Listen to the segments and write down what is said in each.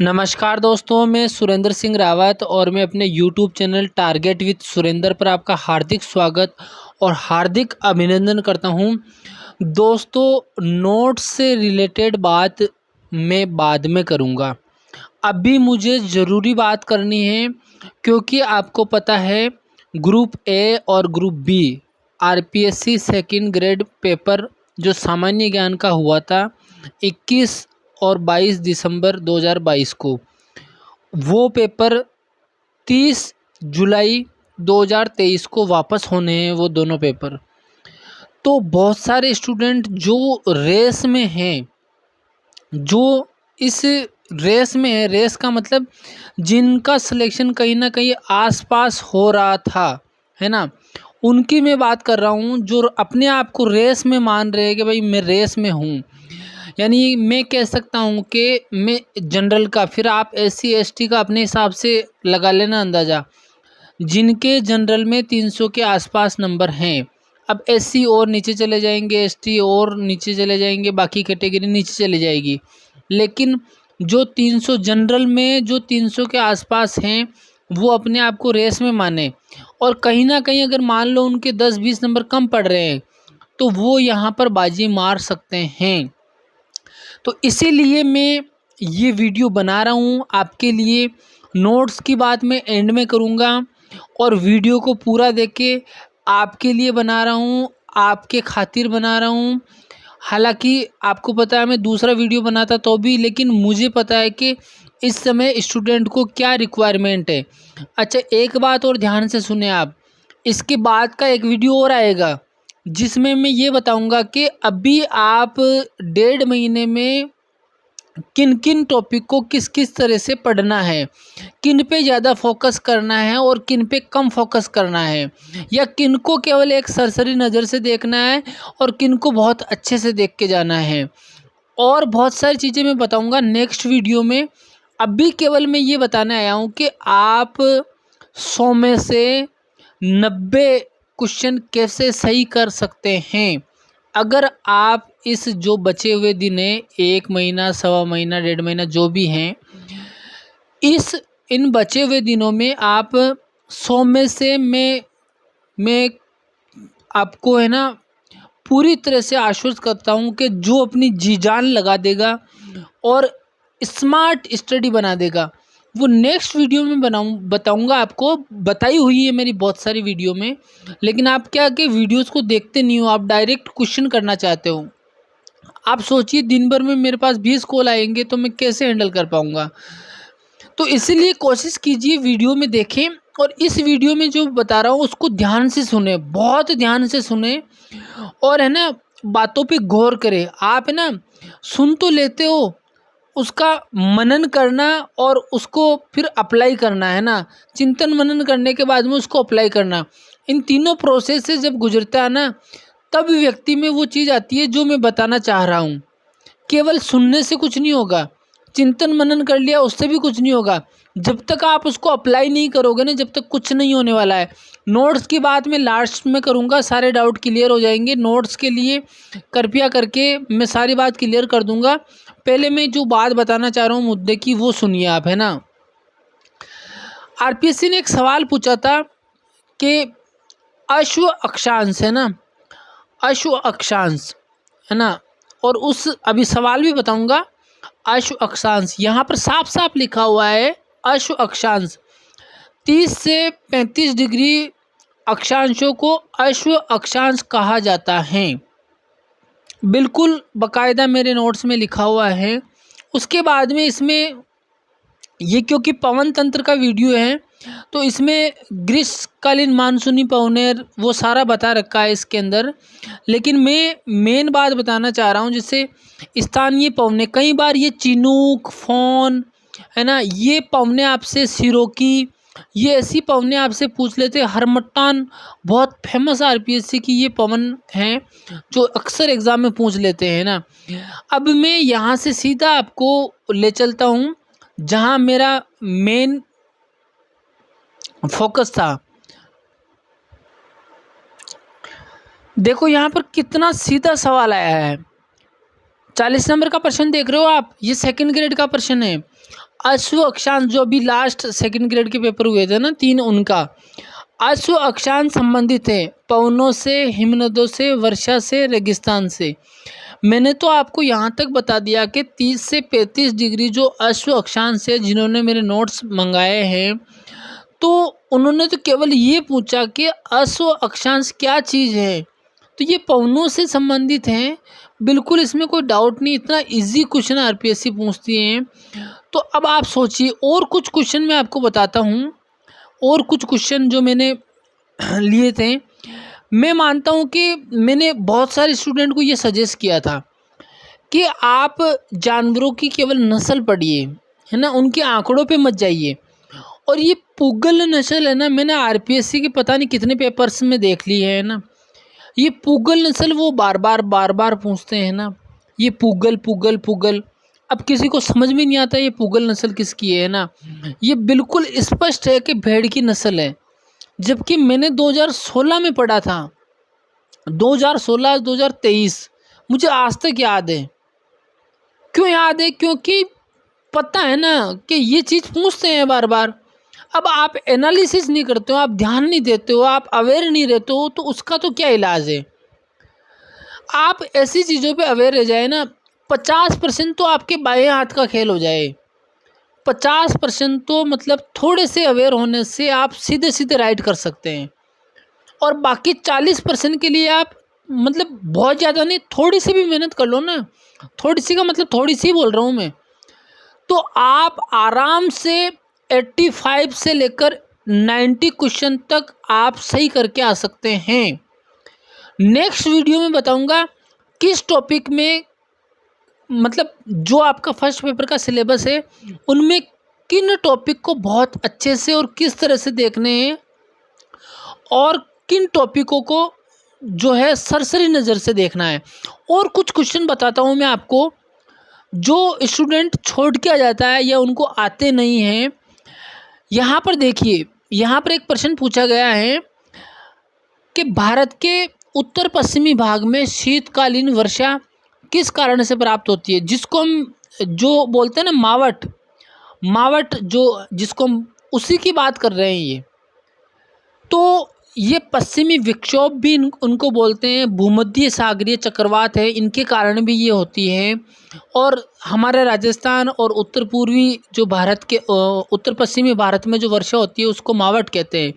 नमस्कार दोस्तों, मैं सुरेंद्र सिंह रावत और मैं अपने YouTube channel target with Surendra पर आपका हार्दिक स्वागत और हार्दिक अभिनंदन करता हूं। दोस्तों, नोट्स से रिलेटेड बात मैं बाद में करूंगा। अभी मुझे ज़रूरी बात करनी है क्योंकि आपको पता है ग्रुप ए और group B RPSC second grade paper जो सामान्य ज्ञान का हुआ था 21 और 22 दिसंबर 2022 को, वो पेपर 30 जुलाई 2023 को वापस होने हैं वो दोनों पेपर। तो बहुत सारे स्टूडेंट जो रेस में हैं, जो इस रेस में है, रेस का मतलब जिनका सिलेक्शन कहीं ना कहीं आसपास हो रहा था, है ना, उनकी मैं बात कर रहा हूँ जो अपने आप को रेस में मान रहे हैं कि भाई मैं रेस में हूँ। यानी मैं कह सकता हूँ कि मैं जनरल का, फिर आप एससी एसटी का अपने हिसाब से लगा लेना अंदाज़ा, जिनके जनरल में 300 के आसपास नंबर हैं। अब एससी और नीचे चले जाएंगे, एसटी और नीचे चले जाएंगे, बाकी कैटेगरी नीचे चली जाएगी, लेकिन जो 300 जनरल में जो 300 के आसपास हैं वो अपने आप को रेस में माने, और कहीं ना कहीं अगर मान लो उनके 10-20 नंबर कम पड़ रहे हैं तो वो यहाँ पर बाजी मार सकते हैं। तो इसीलिए मैं ये वीडियो बना रहा हूँ आपके लिए। नोट्स की बात मैं एंड में करूँगा और वीडियो को पूरा देख के आपके लिए बना रहा हूँ, आपके खातिर बना रहा हूँ। हालांकि आपको पता है मैं दूसरा वीडियो बनाता तो भी, लेकिन मुझे पता है कि इस समय स्टूडेंट को क्या रिक्वायरमेंट है। अच्छा, एक बात और ध्यान से सुने आप, इसके बाद का एक वीडियो और आएगा जिसमें मैं ये बताऊंगा कि अभी आप 1.5 महीने में किन किन टॉपिक को किस किस तरह से पढ़ना है, किन पे ज़्यादा फोकस करना है और किन पे कम फोकस करना है, या किन को केवल एक सरसरी नज़र से देखना है और किन को बहुत अच्छे से देख के जाना है। और बहुत सारी चीज़ें मैं बताऊंगा नेक्स्ट वीडियो में। अभी केवल मैं ये बताने आया हूँ कि आप 100 में से 90 क्वेश्चन कैसे सही कर सकते हैं अगर आप इस जो बचे हुए दिन हैं, 1 महीना, 1.25 महीना, 1.5 महीना जो भी हैं, इन बचे हुए दिनों में आप 100 में से मैं आपको, है ना, पूरी तरह से आश्वस्त करता हूँ कि जो अपनी जी जान लगा देगा और स्मार्ट स्टडी बना देगा, वो नेक्स्ट वीडियो में बताऊंगा आपको। बताई हुई है मेरी बहुत सारी वीडियो में, लेकिन आप क्या कि वीडियोस को देखते नहीं हो, आप डायरेक्ट क्वेश्चन करना चाहते हो। आप सोचिए दिन भर में मेरे पास 20 कॉल आएंगे तो मैं कैसे हैंडल कर पाऊंगा। तो इसीलिए कोशिश कीजिए वीडियो में देखें, और इस वीडियो में जो बता रहा हूँ उसको ध्यान से सुने, बहुत ध्यान से सुने, और है ना बातों पे गौर करें। आप है ना सुन तो लेते हो, उसका मनन करना और उसको फिर अप्लाई करना, है ना, चिंतन मनन करने के बाद में उसको अप्लाई करना। इन तीनों प्रोसेस से जब गुजरता है ना, तब व्यक्ति में वो चीज़ आती है जो मैं बताना चाह रहा हूँ। केवल सुनने से कुछ नहीं होगा, चिंतन मनन कर लिया उससे भी कुछ नहीं होगा। जब तक आप उसको अप्लाई नहीं करोगे ना, जब तक कुछ नहीं होने वाला है। नोट्स की बात मैं लास्ट में करूँगा, सारे डाउट क्लियर हो जाएंगे। नोट्स के लिए कृपया करके मैं सारी बात क्लियर कर दूंगा। पहले मैं जो बात बताना चाह रहा हूँ मुद्दे की, वो सुनिए आप, है ना। आरपीएससी ने एक सवाल पूछा था कि अश्व अक्षांश, है ना, अश्व अक्षांश, है ना, और उस अभी सवाल भी बताऊंगा। अश्व अक्षांश यहाँ पर साफ साफ लिखा हुआ है, अश्व अक्षांश 30 से 35 डिग्री अक्षांशों को अश्व अक्षांश कहा जाता है। बिल्कुल बाकायदा मेरे नोट्स में लिखा हुआ है। उसके बाद में इसमें ये, क्योंकि पवन तंत्र का वीडियो है तो इसमें ग्रीष्मकालीन मानसूनी पवनेर वो सारा बता रखा है इसके अंदर, लेकिन मैं मेन बात बताना चाह रहा हूँ जिससे स्थानीय पवने, कई बार ये चिनूक, फोन, है ना, ये पवने आपसे, सिरोकी, ये ऐसी पवने आपसे पूछ लेते हैं। हरमट्टान बहुत फेमस आरपीएससी की ये पवन हैं जो अक्सर एग्जाम में पूछ लेते हैं ना। अब मैं यहाँ से सीधा आपको ले चलता हूँ जहाँ मेरा मेन फोकस था। देखो यहाँ पर कितना सीधा सवाल आया है। 40 नंबर का प्रश्न देख रहे हो आप, ये सेकंड ग्रेड का प्रश्न है। अश्व अक्षांश जो अभी लास्ट सेकंड ग्रेड के पेपर हुए थे ना 3, उनका अश्व अक्षांश संबंधित है पवनों से, हिमनदों से, वर्षा से, रेगिस्तान से। मैंने तो आपको यहाँ तक बता दिया कि 30 से 35 डिग्री जो अश्व अक्षांश है, जिन्होंने मेरे नोट्स मंगाए हैं तो उन्होंने तो केवल ये पूछा कि अश्व अक्षांश क्या चीज़ है, तो ये पवनों से संबंधित हैं। बिल्कुल इसमें कोई डाउट नहीं, इतना इजी क्वेश्चन आरपीएससी पूछती हैं। तो अब आप सोचिए, और कुछ क्वेश्चन मैं आपको बताता हूँ, और कुछ क्वेश्चन जो मैंने लिए थे। मैं मानता हूँ कि मैंने बहुत सारे स्टूडेंट को ये सजेस्ट किया था कि आप जानवरों की केवल नस्ल पढ़िए, है ना, उनके आंकड़ों पे मत जाइए। और ये पुगल नस्ल है ना, मैंने आरपीएससी के पता नहीं कितने पेपर्स में देख ली है ना, ये पुगल नस्ल वो बार बार पूछते हैं ना, ये पुगल पुगल पुगल। अब किसी को समझ में नहीं आता ये पुगल नस्ल किसकी है ना। ये बिल्कुल स्पष्ट है कि भेड़ की नस्ल है, जबकि मैंने 2016 में पढ़ा था, 2016 2023 मुझे आज तक याद है। क्यों याद है? क्योंकि पता है ना कि ये चीज़ पूछते हैं बार बार। अब आप एनालिसिस नहीं करते हो, आप ध्यान नहीं देते हो, आप अवेयर नहीं रहते हो, तो उसका तो क्या इलाज है। आप ऐसी चीज़ों पे अवेयर रह जाए ना, 50% तो आपके बाएं हाथ का खेल हो जाए। 50% तो मतलब थोड़े से अवेयर होने से आप सीधे सीधे राइट कर सकते हैं। और बाकी 40% के लिए आप मतलब बहुत ज़्यादा नहीं, थोड़ी सी भी मेहनत कर लो ना। थोड़ी सी का मतलब थोड़ी सी बोल रहा हूँ मैं, तो आप आराम से 85 से लेकर 90 क्वेश्चन तक आप सही करके आ सकते हैं। नेक्स्ट वीडियो में बताऊंगा किस टॉपिक में, मतलब जो आपका फर्स्ट पेपर का सिलेबस है उनमें किन टॉपिक को बहुत अच्छे से और किस तरह से देखने हैं, और किन टॉपिकों को जो है सरसरी नज़र से देखना है। और कुछ क्वेश्चन बताता हूँ मैं आपको, जो स्टूडेंट छोड़ के आ जाता है या उनको आते नहीं हैं। यहाँ पर देखिए, यहाँ पर एक प्रश्न पूछा गया है कि भारत के उत्तर पश्चिमी भाग में शीतकालीन वर्षा किस कारण से प्राप्त होती है, जिसको हम जो बोलते हैं ना मावट, मावट जो जिसको हम उसी की बात कर रहे हैं ये। तो ये पश्चिमी विक्षोभ भी उनको बोलते हैं, भूमध्य सागरीय चक्रवात है, इनके कारण भी ये होती है। और हमारे राजस्थान और उत्तर पूर्वी जो भारत के उत्तर पश्चिमी भारत में जो वर्षा होती है उसको मावट कहते हैं,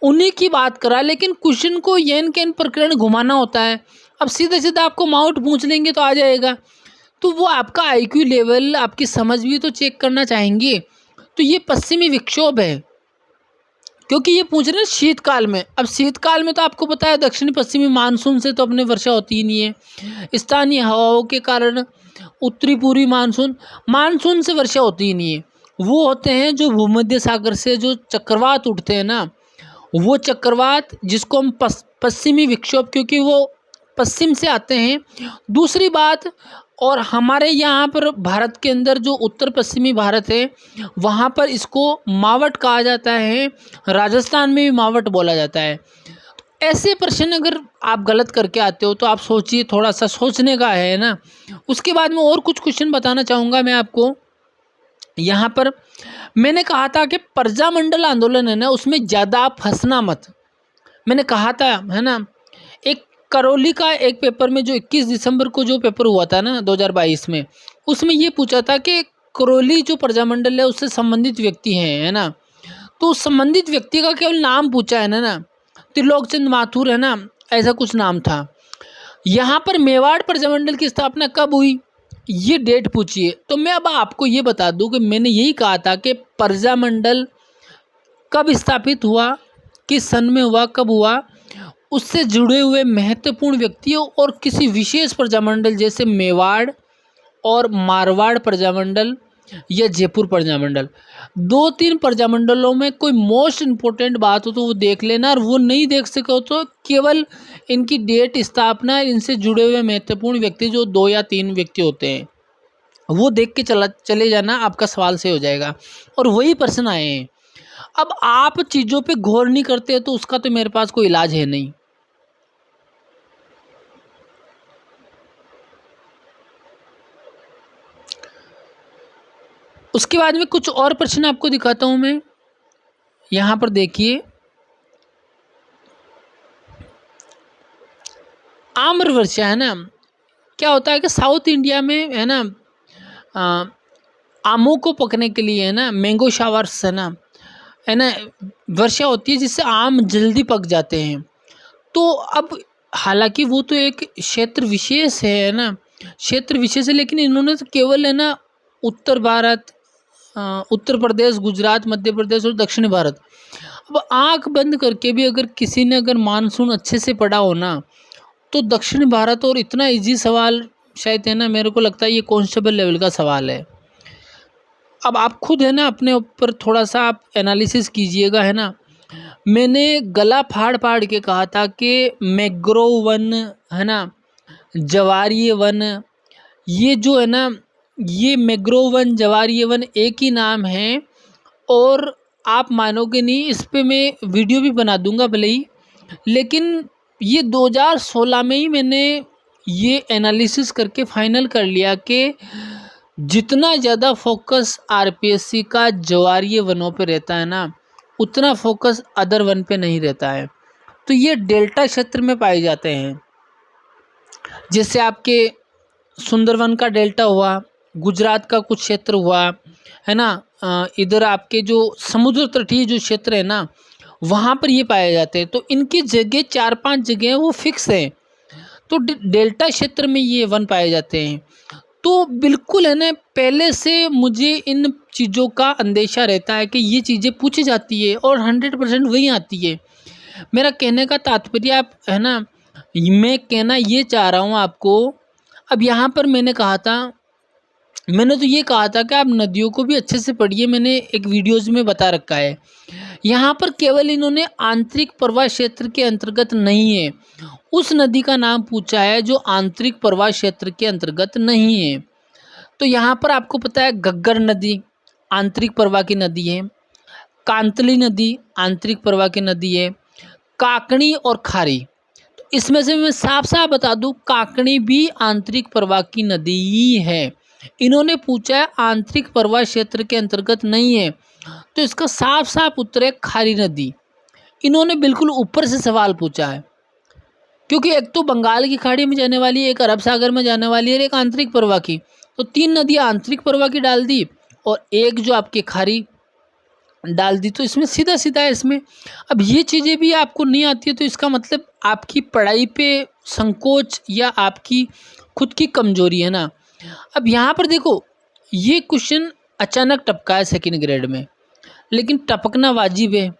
उन्हीं की बात करा। लेकिन क्वेश्चन को येन केन प्रकरण घुमाना होता है। अब सीधे सीधे आपको मावट पूछ लेंगे तो आ जाएगा, तो वो आपका आईक्यू लेवल, आपकी समझ भी तो चेक करना चाहेंगे। तो ये पश्चिमी विक्षोभ है, क्योंकि ये पूछ रहे हैं शीतकाल में। अब शीतकाल में तो आपको पता है दक्षिणी पश्चिमी मानसून से तो अपने वर्षा होती ही नहीं है, स्थानीय हवाओं के कारण उत्तरी पूर्वी मानसून, मानसून से वर्षा होती ही नहीं है। वो होते हैं जो भूमध्य सागर से जो चक्रवात उठते हैं ना, वो चक्रवात जिसको हम पश्चिमी विक्षोभ, क्योंकि वो पश्चिम से आते हैं। दूसरी बात, और हमारे यहाँ पर भारत के अंदर जो उत्तर पश्चिमी भारत है वहाँ पर इसको मावट कहा जाता है, राजस्थान में भी मावट बोला जाता है। ऐसे प्रश्न अगर आप गलत करके आते हो तो आप सोचिए, थोड़ा सा सोचने का है ना। उसके बाद में और कुछ क्वेश्चन बताना चाहूँगा मैं आपको। यहाँ पर मैंने कहा था कि प्रजामंडल आंदोलन है ना, उसमें ज़्यादा आप फंसना मत, मैंने कहा था है ना। एक करौली का एक पेपर में जो 21 दिसंबर को जो पेपर हुआ था ना 2022 में, उसमें ये पूछा था कि करौली जो प्रजामंडल है उससे संबंधित व्यक्ति हैं, है ना। तो उस संबंधित व्यक्ति का केवल नाम पूछा है ना, त्रिलोकचंद माथुर है ना, ऐसा कुछ नाम था। यहाँ पर मेवाड़ प्रजामंडल की स्थापना कब हुई ये डेट पूछिए, तो मैं अब आपको ये बता दूं कि मैंने यही कहा था कि प्रजामंडल कब स्थापित हुआ, किस सन में हुआ, कब हुआ, उससे जुड़े हुए महत्वपूर्ण व्यक्तियों और किसी विशेष प्रजामंडल जैसे मेवाड़ और मारवाड़ प्रजामंडल या जयपुर प्रजामंडल, 2-3 प्रजामंडलों में कोई मोस्ट इम्पोर्टेंट बात हो तो वो देख लेना, और वो नहीं देख सको तो केवल इनकी डेट, स्थापना, इनसे जुड़े हुए महत्वपूर्ण व्यक्ति जो 2 या 3 व्यक्ति होते हैं वो देख के चले जाना, आपका सवाल से हो जाएगा। और वही प्रश्न आए हैं। अब आप चीज़ों पे गौर नहीं करते तो उसका तो मेरे पास कोई इलाज है नहीं। उसके बाद में कुछ और प्रश्न आपको दिखाता हूँ मैं। यहाँ पर देखिए, आम्र वर्षा है ना, क्या होता है कि साउथ इंडिया में है ना, अ, आमों को पकने के लिए है ना, मैंगो शावर्स है ना वर्षा होती है, जिससे आम जल्दी पक जाते हैं। तो अब हालांकि वो तो एक क्षेत्र विशेष है ना, क्षेत्र विशेष है, लेकिन इन्होंने तो केवल है ना उत्तर भारत, उत्तर प्रदेश, गुजरात, मध्य प्रदेश और दक्षिण भारत। अब आंख बंद करके भी अगर किसी ने अगर मानसून अच्छे से पढ़ा हो ना, तो दक्षिण भारत, और इतना इजी सवाल शायद है ना, मेरे को लगता है ये कांस्टेबल लेवल का सवाल है। अब आप खुद है ना अपने ऊपर थोड़ा सा आप एनालिसिस कीजिएगा है ना। मैंने गला फाड़ फाड़ के कहा था कि मैंग्रोव वन है ना, ज्वारीय वन, ये जो है ना, ये मैंग्रोव वन, ज्वारीय वन एक ही नाम है। और आप मानोगे नहीं, इस पे मैं वीडियो भी बना दूंगा भले ही, लेकिन ये 2016 में ही मैंने ये एनालिसिस करके फाइनल कर लिया कि जितना ज़्यादा फोकस आरपीएससी का ज्वारीय वनों पे रहता है ना, उतना फोकस अदर वन पे नहीं रहता है। तो ये डेल्टा क्षेत्र में पाए जाते हैं, जैसे आपके सुंदरवन का डेल्टा हुआ, गुजरात का कुछ क्षेत्र हुआ है ना, इधर आपके जो समुद्र तटीय जो क्षेत्र है ना, वहाँ पर ये पाए जाते हैं। तो इनकी जगह 4-5 जगह वो फिक्स है, तो डेल्टा क्षेत्र में ये वन पाए जाते हैं। तो बिल्कुल है ना, पहले से मुझे इन चीज़ों का अंदेशा रहता है कि ये चीज़ें पूछी जाती है और 100% वही आती है। मेरा कहने का तात्पर्य आप है ना, मैं कहना ये चाह रहा हूँ आपको। अब यहाँ पर मैंने तो ये कहा था कि आप नदियों को भी अच्छे से पढ़िए, मैंने एक वीडियोज़ में बता रखा है। यहाँ पर केवल इन्होंने आंतरिक प्रवाह क्षेत्र के अंतर्गत नहीं है, उस नदी का नाम पूछा है जो आंतरिक प्रवाह क्षेत्र के अंतर्गत नहीं है। तो यहाँ पर आपको पता है घग्गर नदी आंतरिक प्रवाह की नदी है, कांतली नदी आंतरिक प्रवाह की नदी है, काकणी और खारी। तो इसमें से मैं साफ साफ बता दूं, काकणी भी आंतरिक प्रवाह की नदी ही है। इन्होंने पूछा है आंतरिक प्रवाह क्षेत्र के अंतर्गत नहीं है, तो इसका साफ साफ उत्तर है खारी नदी। इन्होंने बिल्कुल ऊपर से सवाल पूछा है, क्योंकि एक तो बंगाल की खाड़ी में जाने वाली है, एक अरब सागर में जाने वाली है, और एक आंतरिक प्रवाह की। तो 3 नदियाँ आंतरिक प्रवाह की डाल दी और एक जो आपके खारी डाल दी, तो इसमें सीधा सीधा है इसमें। अब ये चीज़ें भी आपको नहीं आती है, तो इसका मतलब आपकी पढ़ाई पे संकोच या आपकी खुद की कमजोरी है ना। अब यहाँ पर देखो, ये क्वेश्चन अचानक टपका है सेकंड ग्रेड में, लेकिन टपकना वाजिब है।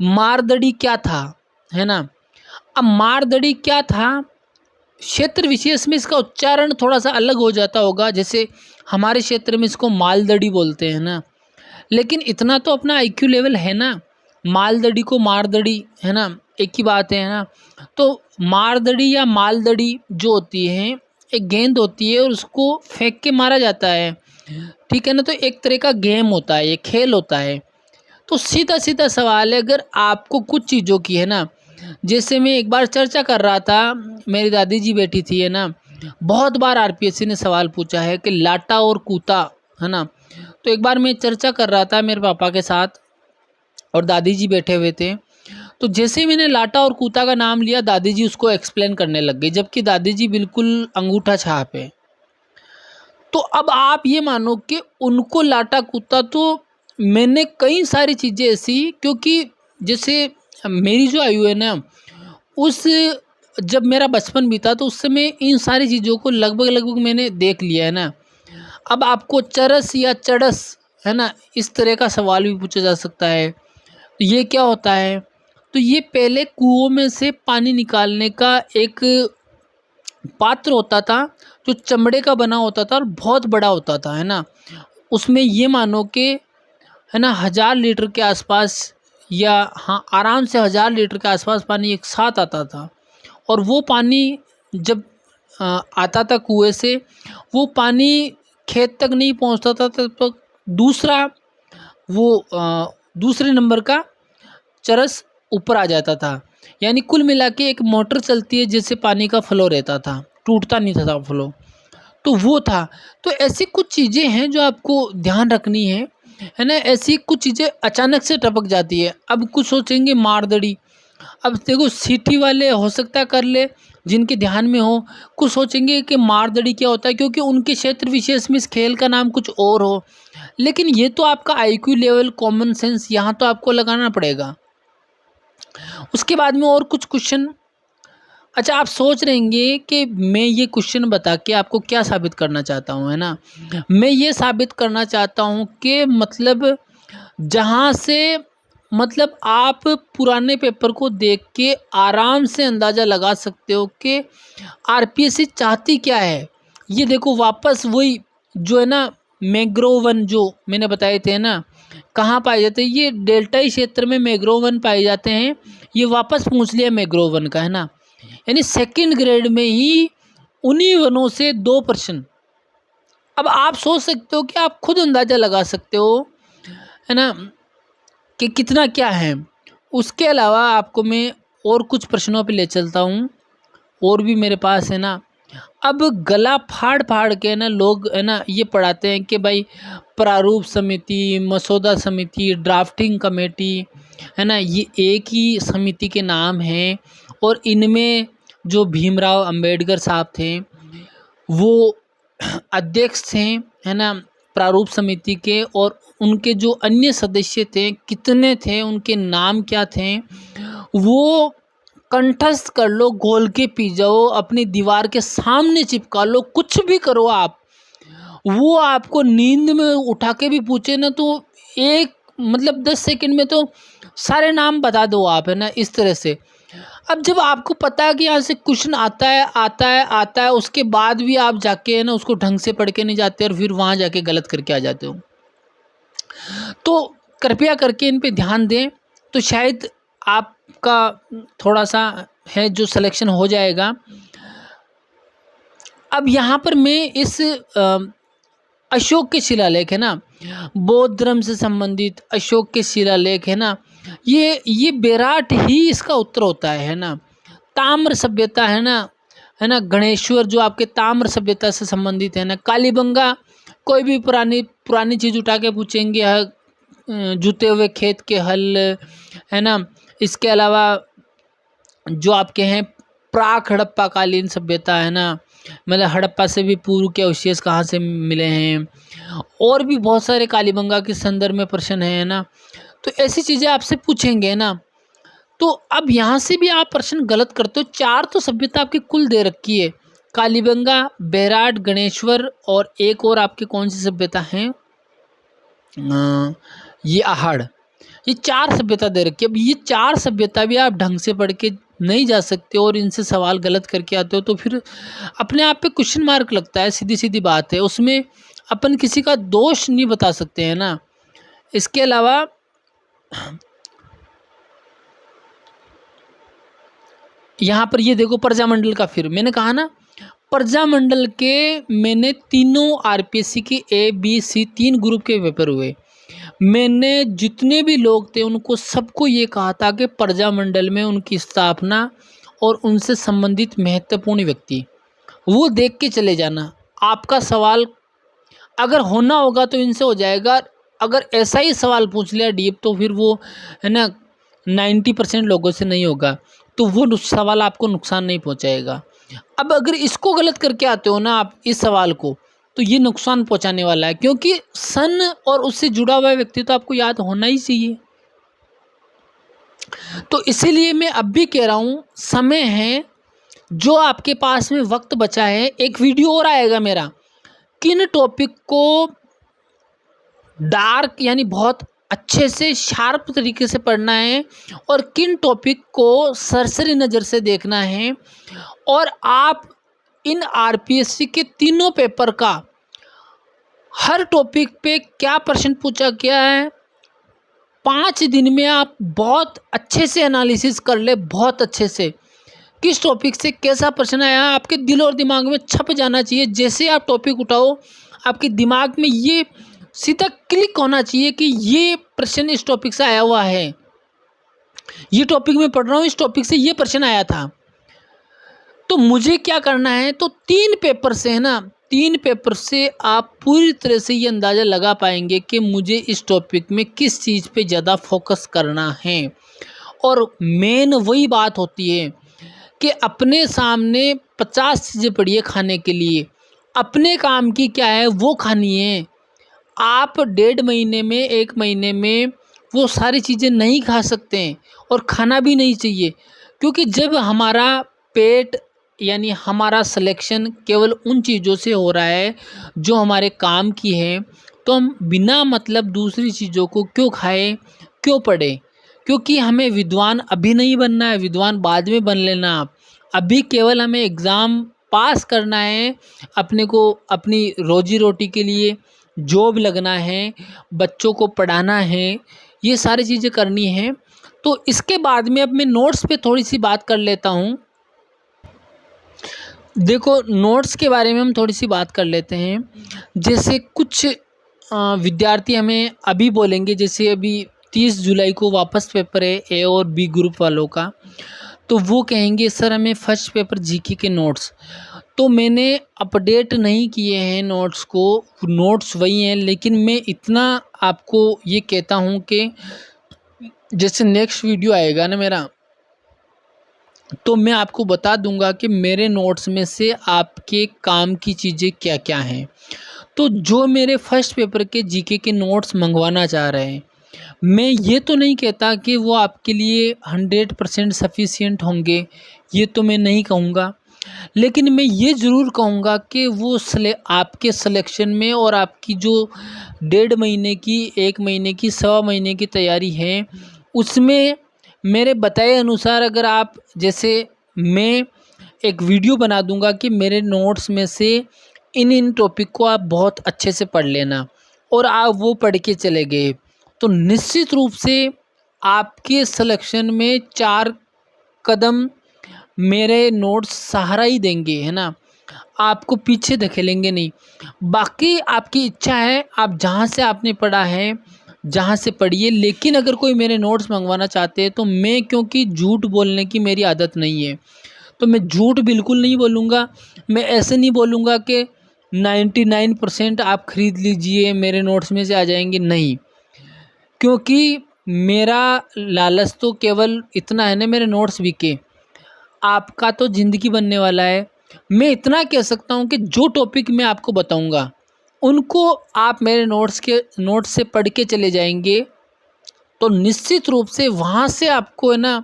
मारदड़ी क्या था, है ना। अब मारदड़ी क्या था, क्षेत्र विशेष में इसका उच्चारण थोड़ा सा अलग हो जाता होगा, जैसे हमारे क्षेत्र में इसको मालदड़ी बोलते हैं ना, लेकिन इतना तो अपना आईक्यू लेवल है ना, मालदड़ी को मारदड़ी है ना, एक ही बात है ना। तो मारदड़ी या मालदड़ी जो होती है, एक गेंद होती है और उसको फेंक के मारा जाता है, ठीक है ना। तो एक तरह का गेम होता है, ये खेल होता है। तो सीधा सीधा सवाल है, अगर आपको कुछ चीज़ों की है ना, जैसे मैं एक बार चर्चा कर रहा था, मेरी दादी जी बैठी थी है ना, बहुत बार आरपीएससी ने सवाल पूछा है कि लाटा और कूता है ना। तो एक बार मैं चर्चा कर रहा था मेरे पापा के साथ और दादी जी बैठे हुए थे, तो जैसे ही मैंने लाटा और कूता का नाम लिया, दादी जी उसको एक्सप्लेन करने लग गई, जबकि दादी जी बिल्कुल अंगूठा छाप है। तो अब आप ये मानो कि उनको लाटा कूता, तो मैंने कई सारी चीज़ें ऐसी, क्योंकि जैसे मेरी जो आयु है ना, उस जब मेरा बचपन बीता, तो उस समय इन सारी चीज़ों को लगभग लगभग मैंने देख लिया है ना। अब आपको चरस या चड़स है ना, इस तरह का सवाल भी पूछा जा सकता है। तो ये क्या होता है, तो ये पहले कुओं में से पानी निकालने का एक पात्र होता था, जो चमड़े का बना होता था और बहुत बड़ा होता था, है ना। उसमें ये मानो कि है ना 1000 लीटर के आसपास, या हाँ आराम से 1000 लीटर के आसपास पानी एक साथ आता था। और वो पानी जब आता था कुएं से, वो पानी खेत तक नहीं पहुंचता था, तब तक दूसरा वो दूसरे नंबर का चरस ऊपर आ जाता था। यानी कुल मिला के एक मोटर चलती है, जिससे पानी का फ्लो रहता था, टूटता नहीं था फ्लो। तो वो था। तो ऐसी कुछ चीज़ें हैं जो आपको ध्यान रखनी है ना? ऐसी कुछ चीज़ें अचानक से टपक जाती है। अब कुछ सोचेंगे मारदड़ी, अब देखो सिटी वाले हो सकता है कर ले, जिनके ध्यान में हो। कुछ सोचेंगे कि मारदड़ी क्या होता है, क्योंकि उनके क्षेत्र विशेष में इस खेल का नाम कुछ और हो। लेकिन ये तो आपका आईक्यू लेवल, कॉमन सेंस यहाँ तो आपको लगाना पड़ेगा। उसके बाद में और कुछ क्वेश्चन। अच्छा, आप सोच रहेंगे कि मैं ये क्वेश्चन बता के आपको क्या साबित करना चाहता हूँ, है ना? मैं ये साबित करना चाहता हूँ कि मतलब जहाँ से मतलब आप पुराने पेपर को देख के आराम से अंदाज़ा लगा सकते हो कि आरपीएससी चाहती क्या है। ये देखो वापस वही जो है ना, मैंग्रोव वन जो मैंने बताए थे ना, कहाँ पाए जाते हैं, ये डेल्टाई क्षेत्र में मैंग्रोव वन पाए जाते हैं। ये वापस पूछ लिया मैंग्रोव वन का, है ना? यानी सेकंड ग्रेड में ही उन्हीं वनों से 2 प्रश्न। अब आप सोच सकते हो कि आप खुद अंदाज़ा लगा सकते हो, है ना, कि कितना क्या है। उसके अलावा आपको मैं और कुछ प्रश्नों पे ले चलता हूँ, और भी मेरे पास है ना। अब गला फाड़ फाड़ के ना लोग है ना ये पढ़ाते हैं कि भाई प्रारूप समिति, मसौदा समिति, ड्राफ्टिंग कमेटी, है ना, ये एक ही समिति के नाम हैं। और इनमें जो भीमराव अंबेडकर साहब थे वो अध्यक्ष थे, है ना, प्रारूप समिति के। और उनके जो अन्य सदस्य थे कितने थे, उनके नाम क्या थे, वो कंठस्थ कर लो, घोल के पी जाओ, अपनी दीवार के सामने चिपका लो, कुछ भी करो आप। वो आपको नींद में उठा के भी पूछे ना तो एक मतलब 10 सेकंड में तो सारे नाम बता दो आप, है ना, इस तरह से। अब जब आपको पता है कि यहाँ से क्वेश्चन आता है, उसके बाद भी आप जाके है ना उसको ढंग से पढ़ के नहीं जाते और फिर वहाँ जाके गलत करके आ जाते हो, तो कृपया करके इन पे ध्यान दें। तो शायद आपका थोड़ा सा है जो सिलेक्शन हो जाएगा। अब यहाँ पर मैं इस अशोक के शिलालेख, है ना, बौद्ध धर्म से संबंधित अशोक के शिलालेख, है ना, ये बेराट ही इसका उत्तर होता है ना। ताम्र सभ्यता, है ना, गणेश्वर जो आपके ताम्र सभ्यता से संबंधित है ना। कालीबंगा, कोई भी पुरानी पुरानी चीज़ उठा के पूछेंगे, जुते हुए खेत के हल, है ना। इसके अलावा जो आपके हैं प्राक हड़प्पा कालीन सभ्यता, है ना, मतलब हड़प्पा से भी पूर्व के अवशेष कहाँ से मिले हैं। और भी बहुत सारे कालीबंगा के संदर्भ में प्रश्न है ना। तो ऐसी चीज़ें आपसे पूछेंगे ना। तो अब यहाँ से भी आप प्रश्न गलत करते हो। 4 तो सभ्यता आपकी कुल दे रखी है, कालीबंगा, बेराट, गणेश्वर, और एक और आपकी कौन सी सभ्यता है, ये आहड़। ये 4 सभ्यता दे रखी है। अब ये 4 सभ्यता भी आप ढंग से पढ़ के नहीं जा सकते और इनसे सवाल गलत करके आते हो तो फिर अपने आप पे क्वेश्चन मार्क लगता है। सीधी सीधी बात है, उसमें अपन किसी का दोष नहीं बता सकते हैं ना। इसके अलावा यहाँ पर ये देखो प्रजामंडल का, फिर मैंने कहा ना प्रजामंडल के मैंने तीनों आरपीएससी की ABC 3 ग्रुप के पेपर हुए। मैंने जितने भी लोग थे उनको सबको ये कहा था कि प्रजामंडल में उनकी स्थापना और उनसे संबंधित महत्वपूर्ण व्यक्ति वो देख के चले जाना। आपका सवाल अगर होना होगा तो इनसे हो जाएगा। अगर ऐसा ही सवाल पूछ लिया डीप तो फिर वो है ना 90% लोगों से नहीं होगा, तो वो सवाल आपको नुकसान नहीं पहुंचाएगा। अब अगर इसको गलत करके आते हो ना आप इस सवाल को, तो ये नुकसान पहुंचाने वाला है, क्योंकि सन और उससे जुड़ा हुआ व्यक्ति तो आपको याद होना ही चाहिए। तो इसीलिए मैं अब भी कह रहा हूँ, समय है, जो आपके पास में वक्त बचा है। एक वीडियो और आएगा मेरा, किन टॉपिक को डार्क यानी बहुत अच्छे से शार्प तरीके से पढ़ना है और किन टॉपिक को सरसरी नज़र से देखना है। और आप इन आरपीएससी के तीनों पेपर का हर टॉपिक पे क्या प्रश्न पूछा गया है, 5 दिन में आप बहुत अच्छे से एनालिसिस कर ले, बहुत अच्छे से किस टॉपिक से कैसा प्रश्न आया आपके दिल और दिमाग में छप जाना चाहिए। जैसे आप टॉपिक उठाओ आपके दिमाग में ये सीधा क्लिक होना चाहिए कि ये प्रश्न इस टॉपिक से आया हुआ है, ये टॉपिक में पढ़ रहा हूँ, इस टॉपिक से ये प्रश्न आया था। तो मुझे क्या करना है, तो 3 पेपर से है ना 3 पेपर से आप पूरी तरह से ये अंदाज़ा लगा पाएंगे कि मुझे इस टॉपिक में किस चीज़ पे ज़्यादा फोकस करना है। और मेन वही बात होती है कि अपने सामने 50 चीज़ें पड़ी है खाने के लिए, अपने काम की क्या है वो खानी है। आप 1.5 महीने में 1 महीने में वो सारी चीज़ें नहीं खा सकते हैं और खाना भी नहीं चाहिए, क्योंकि जब हमारा पेट यानी हमारा सिलेक्शन केवल उन चीज़ों से हो रहा है जो हमारे काम की है, तो हम बिना मतलब दूसरी चीज़ों को क्यों खाएं, क्यों पढ़ें? क्योंकि हमें विद्वान अभी नहीं बनना है, विद्वान बाद में बन लेना आप। अभी केवल हमें एग्ज़ाम पास करना है, अपने को अपनी रोजी रोटी के लिए जॉब लगना है, बच्चों को पढ़ाना है, ये सारी चीज़ें करनी हैं। तो इसके बाद में अब मैं नोट्स पे थोड़ी सी बात कर लेता हूँ। देखो, नोट्स के बारे में हम थोड़ी सी बात कर लेते हैं। जैसे कुछ विद्यार्थी हमें अभी बोलेंगे, जैसे अभी 30 जुलाई को वापस पेपर है ए और बी ग्रुप वालों का, तो वो कहेंगे सर हमें फर्स्ट पेपर जीके के नोट्स। तो मैंने अपडेट नहीं किए हैं नोट्स को, नोट्स वही हैं, लेकिन मैं इतना आपको ये कहता हूँ कि जैसे नेक्स्ट वीडियो आएगा ना मेरा, तो मैं आपको बता दूंगा कि मेरे नोट्स में से आपके काम की चीज़ें क्या क्या हैं। तो जो मेरे फर्स्ट पेपर के जीके के नोट्स मंगवाना चाह रहे हैं, मैं ये तो नहीं कहता कि वो आपके लिए 100% सफिशिएंट होंगे, ये तो मैं नहीं कहूँगा। लेकिन मैं ये ज़रूर कहूँगा कि वो आपके सिलेक्शन में और आपकी जो 1.5 महीने की, 1 महीने की, सवा महीने की तैयारी है, उसमें मेरे बताए अनुसार अगर आप, जैसे मैं एक वीडियो बना दूंगा कि मेरे नोट्स में से इन टॉपिक को आप बहुत अच्छे से पढ़ लेना, और आप वो पढ़ के चले गए, तो निश्चित रूप से आपके सिलेक्शन में 4 कदम मेरे नोट्स सहारा ही देंगे, है ना, आपको पीछे धकेलेंगे नहीं। बाकी आपकी इच्छा है, आप जहाँ से आपने पढ़ा है जहाँ से पढ़िए। लेकिन अगर कोई मेरे नोट्स मंगवाना चाहते हैं तो मैं, क्योंकि झूठ बोलने की मेरी आदत नहीं है, तो मैं झूठ बिल्कुल नहीं बोलूँगा। मैं ऐसे नहीं बोलूँगा कि 99% आप ख़रीद लीजिए मेरे नोट्स में से आ जाएंगे, नहीं। क्योंकि मेरा लालच तो केवल इतना है ना, मेरे नोट्स बिके, आपका तो ज़िंदगी बनने वाला है। मैं इतना कह सकता हूँ कि जो टॉपिक मैं आपको बताऊँगा उनको आप मेरे नोट्स से पढ़ के चले जाएंगे, तो निश्चित रूप से वहाँ से आपको, है ना,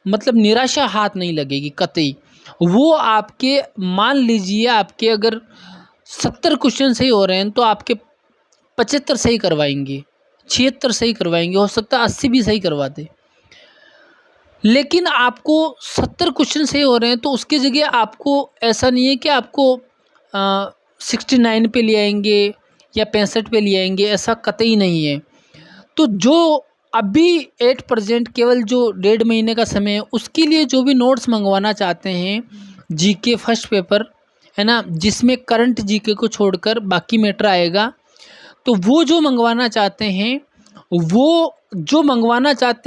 मतलब निराशा हाथ नहीं लगेगी कतई। वो आपके, मान लीजिए आपके अगर 70 क्वेश्चन सही हो रहे हैं तो आपके 75 सही करवाएंगे, 76 सही करवाएंगे, हो सकता है 80 भी सही करवा दे। लेकिन आपको 70 क्वेश्चन सही हो रहे हैं तो उसकी जगह आपको ऐसा नहीं है कि आपको 69 पे ले आएंगे या 65 पे ले आएंगे, ऐसा कतई नहीं है। तो जो अभी एट प्रेजेंट केवल जो 1.5 महीने का समय है, उसके लिए जो भी नोट्स मंगवाना चाहते हैं जीके फर्स्ट पेपर, है ना, जिसमें करंट जीके को छोड़कर बाकी मैटर आएगा, तो वो जो मंगवाना चाहते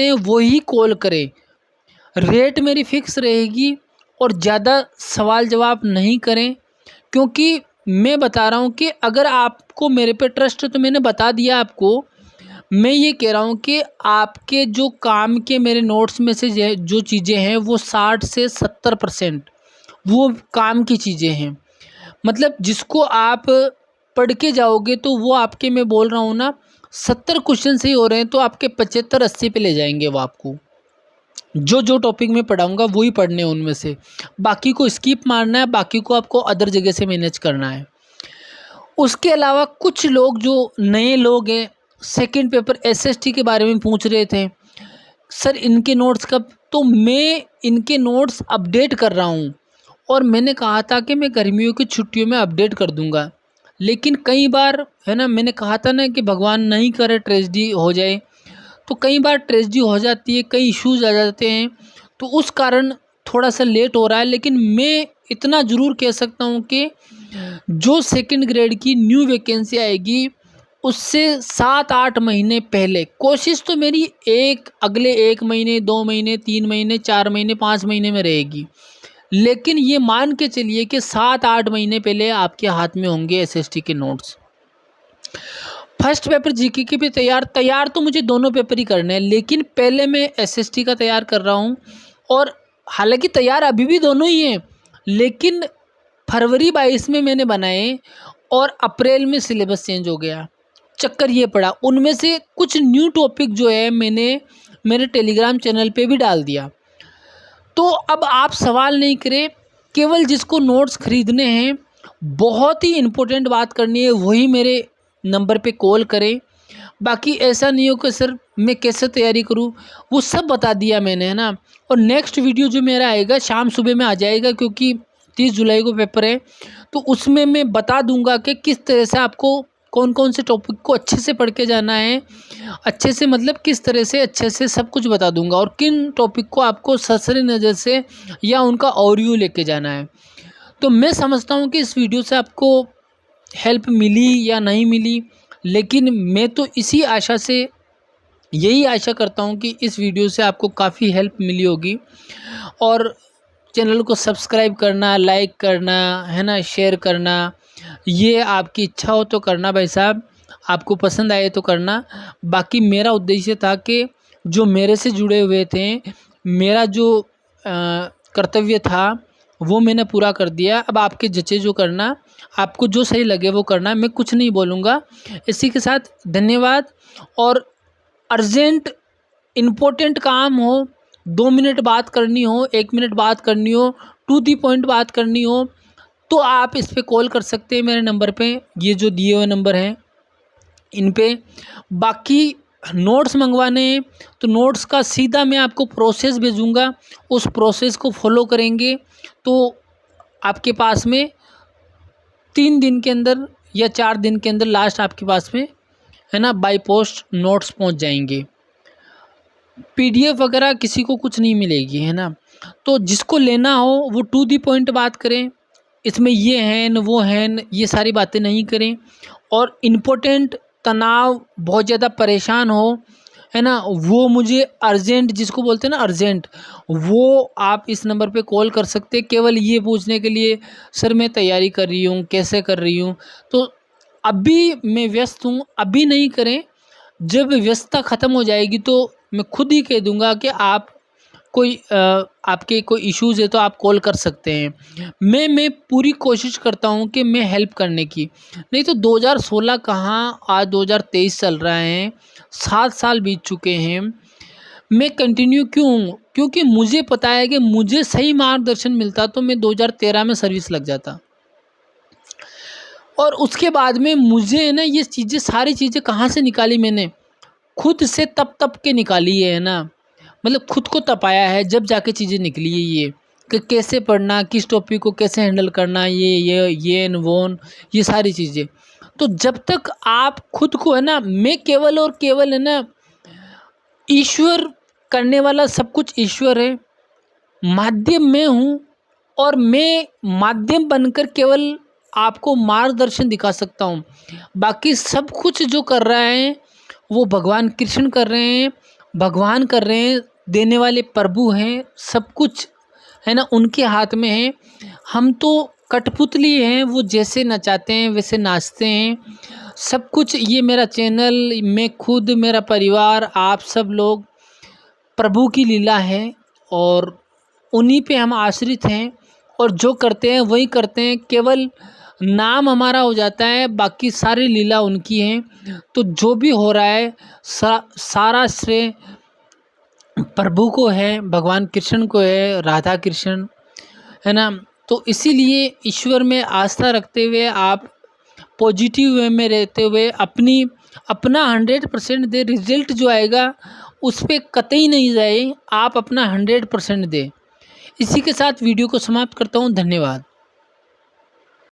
हैं, वो ही कॉल करें। रेट मेरी फ़िक्स रहेगी और ज़्यादा सवाल जवाब नहीं करें, क्योंकि मैं बता रहा हूँ कि अगर आपको मेरे पे ट्रस्ट है तो मैंने बता दिया आपको। मैं ये कह रहा हूँ कि आपके जो काम के मेरे नोट्स में से जो चीज़ें हैं वो 60 से 70% वो काम की चीज़ें हैं। मतलब जिसको आप पढ़ के जाओगे तो वो आपके, मैं बोल रहा हूँ ना, 70 क्वेश्चन सही हो रहे हैं तो आपके 75-80 पे ले जाएंगे वो आपको। जो टॉपिक मैं पढ़ाऊँगा वही पढ़ने हैं उनमें से, बाकी को स्किप मारना है, बाकी को आपको अदर जगह से मैनेज करना है। उसके अलावा कुछ लोग जो नए लोग हैं, सेकंड पेपर एसएसटी के बारे में पूछ रहे थे, सर इनके नोट्स कब? तो मैं इनके नोट्स अपडेट कर रहा हूँ, और मैंने कहा था कि मैं गर्मियों की छुट्टियों में अपडेट कर दूँगा। लेकिन कई बार, है ना, मैंने कहा था ना कि भगवान नहीं करे ट्रेजेडी हो जाए, तो कई बार ट्रेजेडी हो जाती है, कई इश्यूज आ जाते हैं, तो उस कारण थोड़ा सा लेट हो रहा है। लेकिन मैं इतना ज़रूर कह सकता हूँ कि जो सेकंड ग्रेड की न्यू वैकेंसी आएगी उससे 7-8 महीने पहले, कोशिश तो मेरी अगले 1 महीने, 2 महीने, 3 महीने, 4 महीने, 5 महीने में रहेगी, लेकिन ये मान के चलिए कि 7-8 महीने पहले आपके हाथ में होंगे एसएसटी के नोट्स। फर्स्ट पेपर जीके के भी तैयार तो मुझे दोनों पेपर ही करने हैं, लेकिन पहले मैं एसएसटी का तैयार कर रहा हूँ। और हालांकि तैयार अभी भी दोनों ही हैं, लेकिन फरवरी 22 में मैंने बनाए और अप्रैल में सिलेबस चेंज हो गया। चक्कर ये पड़ा, उनमें से कुछ न्यू टॉपिक जो है मैंने मेरे टेलीग्राम चैनल पे भी डाल दिया। तो अब आप सवाल नहीं करें, केवल जिसको नोट्स खरीदने हैं, बहुत ही इम्पोर्टेंट बात करनी है, वही मेरे नंबर पे कॉल करें। बाकी ऐसा नहीं हो कि सर मैं कैसे तैयारी करूं, वो सब बता दिया मैंने, है ना। और नेक्स्ट वीडियो जो मेरा आएगा शाम सुबह में आ जाएगा, क्योंकि 30 जुलाई को पेपर है, तो उसमें मैं बता दूंगा कि किस तरह से आपको कौन कौन से टॉपिक को अच्छे से पढ़ के जाना है। अच्छे से मतलब किस तरह से अच्छे से सब कुछ बता दूंगा, और किन टॉपिक को आपको सरसरी नज़र से या उनका ओवरव्यू लेके जाना है। तो मैं समझता हूँ कि इस वीडियो से आपको हेल्प मिली या नहीं मिली, लेकिन मैं तो इसी आशा से यही आशा करता हूँ कि इस वीडियो से आपको काफ़ी हेल्प मिली होगी। और चैनल को सब्सक्राइब करना, लाइक करना, है ना, शेयर करना, ये आपकी इच्छा हो तो करना भाई साहब, आपको पसंद आए तो करना। बाकी मेरा उद्देश्य था कि जो मेरे से जुड़े हुए थे, मेरा जो कर्तव्य था वो मैंने पूरा कर दिया। अब आपके जचे जो करना, आपको जो सही लगे वो करना, मैं कुछ नहीं बोलूँगा। इसी के साथ धन्यवाद। और अर्जेंट इम्पोर्टेंट काम हो, 2 मिनट बात करनी हो, 1 मिनट बात करनी हो, टू दी पॉइंट बात करनी हो, तो आप इस पे कॉल कर सकते हैं मेरे नंबर पे, ये जो दिए हुए नंबर हैं इन पे। बाकी नोट्स मंगवाने हैं तो नोट्स का सीधा मैं आपको प्रोसेस भेजूँगा, उस प्रोसेस को फॉलो करेंगे तो आपके पास में 3 दिन के अंदर या 4 दिन के अंदर लास्ट आपके पास में, है ना, बाय पोस्ट नोट्स पहुंच जाएंगे। पीडीएफ वगैरह किसी को कुछ नहीं मिलेगी, है ना। तो जिसको लेना हो वो टू दी पॉइंट बात करें, इसमें ये है न वो है न, ये सारी बातें नहीं करें। और इम्पोर्टेंट तनाव, बहुत ज़्यादा परेशान हो, है ना, वो मुझे अर्जेंट, जिसको बोलते हैं ना अर्जेंट, वो आप इस नंबर पे कॉल कर सकते हैं, केवल ये पूछने के लिए सर मैं तैयारी कर रही हूँ, कैसे कर रही हूँ। तो अभी मैं व्यस्त हूँ, अभी नहीं करें, जब व्यस्तता ख़त्म हो जाएगी तो मैं खुद ही कह दूंगा कि आप कोई आपके कोई इश्यूज़ है तो आप कॉल कर सकते हैं। मैं पूरी कोशिश करता हूँ कि मैं हेल्प करने की, नहीं तो 2016 कहाँ, आज 2023 चल रहा है, 7 साल बीत चुके हैं। मैं कंटिन्यू क्यों हूँ? क्योंकि मुझे पता है कि मुझे सही मार्गदर्शन मिलता तो मैं 2013 में सर्विस लग जाता। और उसके बाद में मुझे ना ये चीज़ें, सारी चीज़ें कहाँ से निकाली मैंने, खुद से तप के निकाली है ना, मतलब खुद को तपाया है, जब जाके चीज़ें निकली है ये, कि कैसे पढ़ना, किस टॉपिक को कैसे हैंडल करना, ये न वो न, ये सारी चीज़ें। तो जब तक आप खुद को, है ना, मैं केवल और केवल, है ना, ईश्वर करने वाला, सब कुछ ईश्वर है, माध्यम मैं हूँ, और मैं माध्यम बनकर केवल आपको मार्गदर्शन दिखा सकता हूँ। बाकी सब कुछ जो कर रहा है वो भगवान कृष्ण कर रहे हैं, भगवान कर रहे हैं, देने वाले प्रभु हैं, सब कुछ, है ना, उनके हाथ में है। हम तो कठपुतली हैं, वो जैसे नचाते हैं वैसे नाचते हैं। सब कुछ ये मेरा चैनल, मैं खुद, मेरा परिवार, आप सब लोग प्रभु की लीला है, और उन्हीं पे हम आश्रित हैं, और जो करते हैं वही करते हैं, केवल नाम हमारा हो जाता है, बाकी सारी लीला उनकी है। तो जो भी हो रहा है सारा श्रेय प्रभु को है, भगवान कृष्ण को है, राधा कृष्ण, है ना। तो इसीलिए ईश्वर में आस्था रखते हुए, आप पॉजिटिव वे में रहते हुए अपना 100% दे, रिजल्ट जो आएगा उस पर कतई नहीं जाए, आप अपना 100% दें। इसी के साथ वीडियो को समाप्त करता हूँ। धन्यवाद।